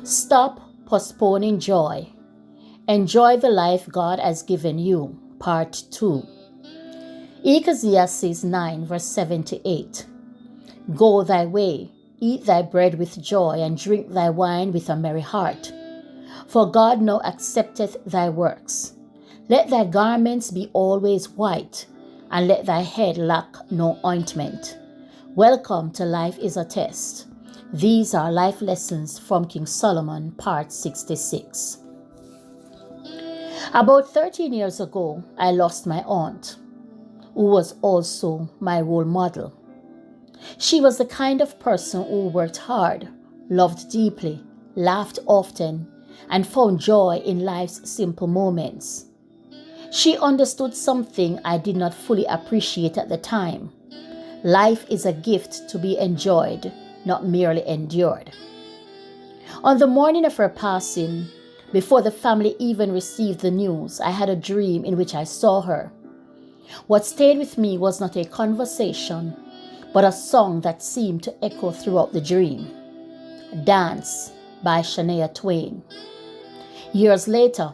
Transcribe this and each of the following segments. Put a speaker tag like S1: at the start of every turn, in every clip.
S1: Stop postponing joy. Enjoy the life God has given you. Part 2. Ecclesiastes 9 verse 7 to 8. Go thy way, eat thy bread with joy, and drink thy wine with a merry heart. For God now accepteth thy works. Let thy garments be always white, and let thy head lack no ointment. Welcome to Life is a Test. These are life lessons from King Solomon, part 66. About 13 years ago, I lost my aunt, who was also my role model. She was the kind of person who worked hard, loved deeply, laughed often, and found joy in life's simple moments. She understood something I did not fully appreciate at the time. Life is a gift to be enjoyed, not merely endured. On the morning of her passing, before the family even received the news, I had a dream in which I saw her. What stayed with me was not a conversation, but a song that seemed to echo throughout the dream. Dance by Shania Twain. Years later,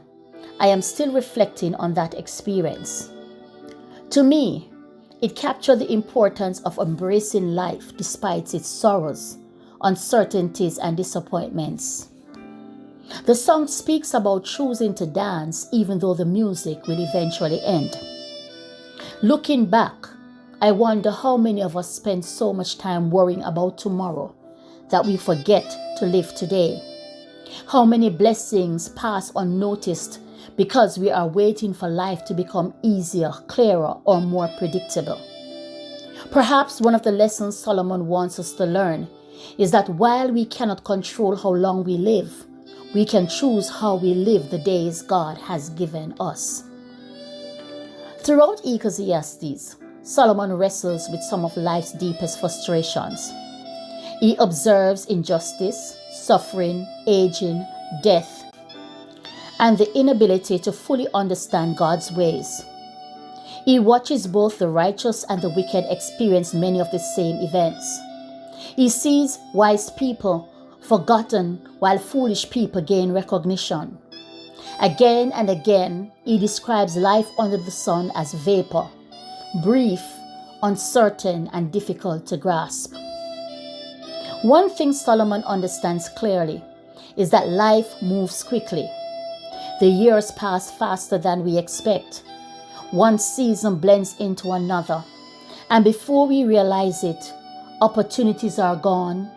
S1: I am still reflecting on that experience. To me, it captured the importance of embracing life despite its sorrows, uncertainties, and disappointments. The song speaks about choosing to dance even though the music will eventually end. Looking back, I wonder how many of us spend so much time worrying about tomorrow that we forget to live today. How many blessings pass unnoticed because we are waiting for life to become easier, clearer, or more predictable. Perhaps one of the lessons Solomon wants us to learn is that while we cannot control how long we live, we can choose how we live the days God has given us. Throughout Ecclesiastes, Solomon wrestles with some of life's deepest frustrations. He observes injustice, suffering, aging, death, and the inability to fully understand God's ways. He watches both the righteous and the wicked experience many of the same events. He sees wise people forgotten while foolish people gain recognition. Again and again, he describes life under the sun as vapor, brief, uncertain, and difficult to grasp. One thing Solomon understands clearly is that life moves quickly. The years pass faster than we expect. One season blends into another, and before we realize it, opportunities are gone,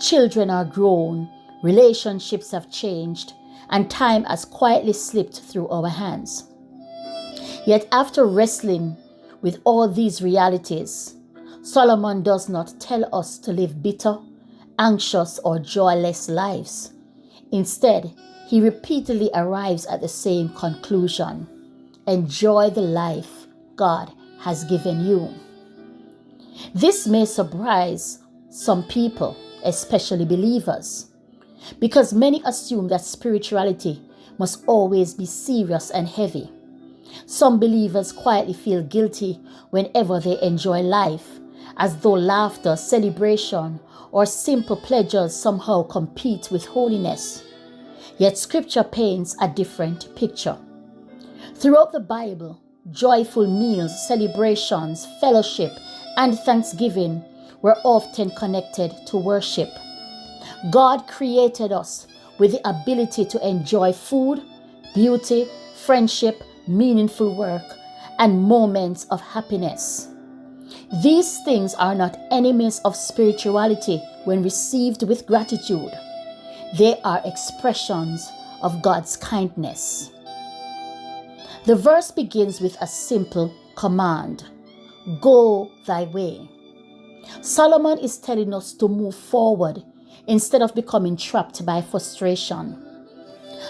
S1: children are grown, relationships have changed, and time has quietly slipped through our hands. Yet after wrestling with all these realities, Solomon does not tell us to live bitter, anxious, or joyless lives. Instead, he repeatedly arrives at the same conclusion: enjoy the life God has given you. This may surprise some people, especially believers, because many assume that spirituality must always be serious and heavy. Some believers quietly feel guilty whenever they enjoy life, as though laughter, celebration, or simple pleasures somehow compete with holiness. Yet Scripture paints a different picture. Throughout the Bible, joyful meals, celebrations, fellowship, and thanksgiving were often connected to worship. God created us with the ability to enjoy food, beauty, friendship, meaningful work, and moments of happiness. These things are not enemies of spirituality when received with gratitude. They are expressions of God's kindness. The verse begins with a simple command: go thy way. Solomon is telling us to move forward instead of becoming trapped by frustration.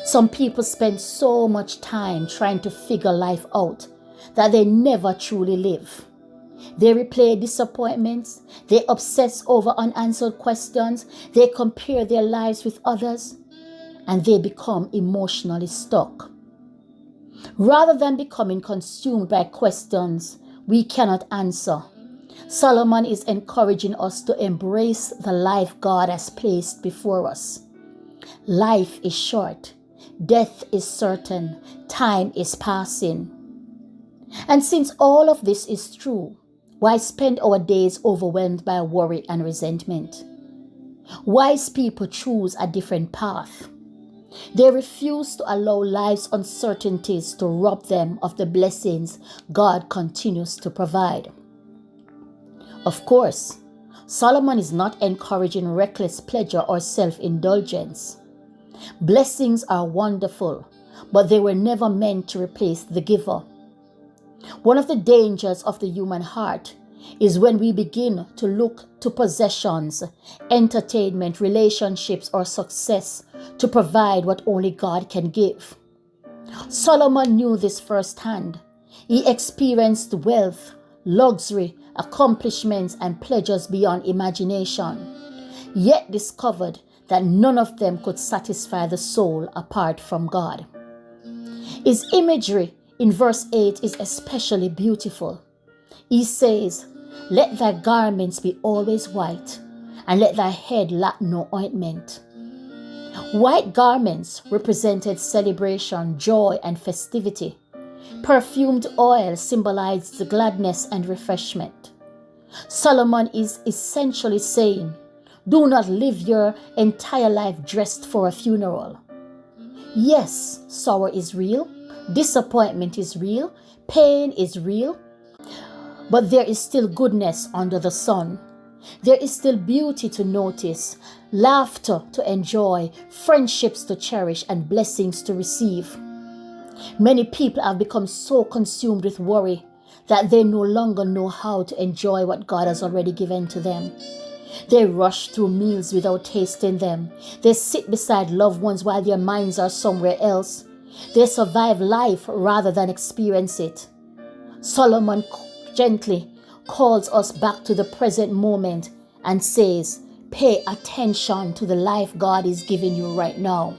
S1: Some people spend so much time trying to figure life out that they never truly live. They replay disappointments, they obsess over unanswered questions, they compare their lives with others, and they become emotionally stuck. Rather than becoming consumed by questions we cannot answer, Solomon is encouraging us to embrace the life God has placed before us. Life is short. Death is certain. Time is passing. And since all of this is true, why spend our days overwhelmed by worry and resentment? Wise people choose a different path. They refuse to allow life's uncertainties to rob them of the blessings God continues to provide. Of course, Solomon is not encouraging reckless pleasure or self-indulgence. Blessings are wonderful, but they were never meant to replace the giver. One of the dangers of the human heart is when we begin to look to possessions, entertainment, relationships, or success to provide what only God can give. Solomon knew this firsthand. He experienced wealth, luxury, accomplishments, and pleasures beyond imagination, yet discovered that none of them could satisfy the soul apart from God. His imagery in verse 8 is especially beautiful. He says, "Let thy garments be always white, and let thy head lack no ointment." White garments represented celebration, joy, and festivity. Perfumed oil symbolized gladness and refreshment. Solomon is essentially saying, do not live your entire life dressed for a funeral. Yes, sorrow is real, disappointment is real, pain is real, but there is still goodness under the sun. There is still beauty to notice, laughter to enjoy, friendships to cherish, and blessings to receive. Many people have become so consumed with worry that they no longer know how to enjoy what God has already given to them. They rush through meals without tasting them. They sit beside loved ones while their minds are somewhere else. They survive life rather than experience it. Solomon gently calls us back to the present moment and says, pay attention to the life God is giving you right now.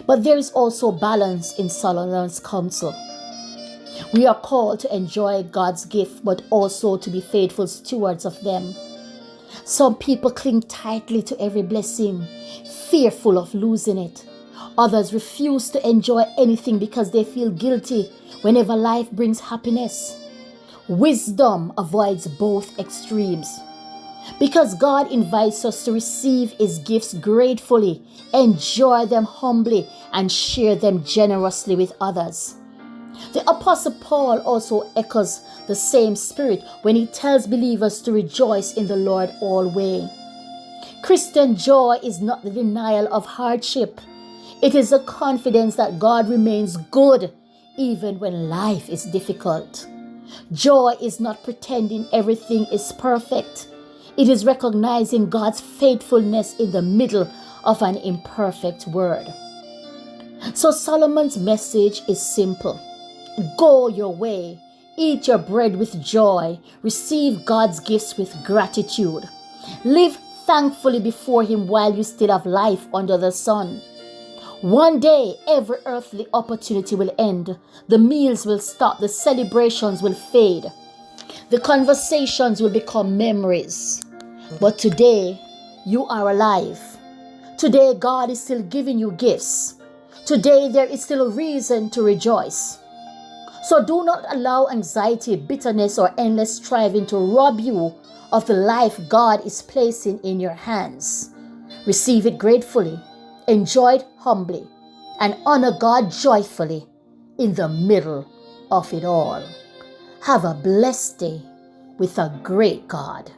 S1: But there is also balance in Solomon's counsel. We are called to enjoy God's gift, but also to be faithful stewards of them. Some people cling tightly to every blessing, fearful of losing it. Others refuse to enjoy anything because they feel guilty whenever life brings happiness. Wisdom avoids both extremes. Because God invites us to receive His gifts gratefully, enjoy them humbly, and share them generously with others. The Apostle Paul also echoes the same spirit when he tells believers to rejoice in the Lord always. Christian joy is not the denial of hardship. It is the confidence that God remains good even when life is difficult. Joy is not pretending everything is perfect. It is recognizing God's faithfulness in the middle of an imperfect world. So Solomon's message is simple. Go your way, eat your bread with joy, receive God's gifts with gratitude. Live thankfully before Him while you still have life under the sun. One day, every earthly opportunity will end. The meals will stop, the celebrations will fade. The conversations will become memories. But today, you are alive. Today, God is still giving you gifts. Today, there is still a reason to rejoice. So do not allow anxiety, bitterness, or endless striving to rob you of the life God is placing in your hands. Receive it gratefully, enjoy it humbly, and honor God joyfully in the middle of it all. Have a blessed day with a great God.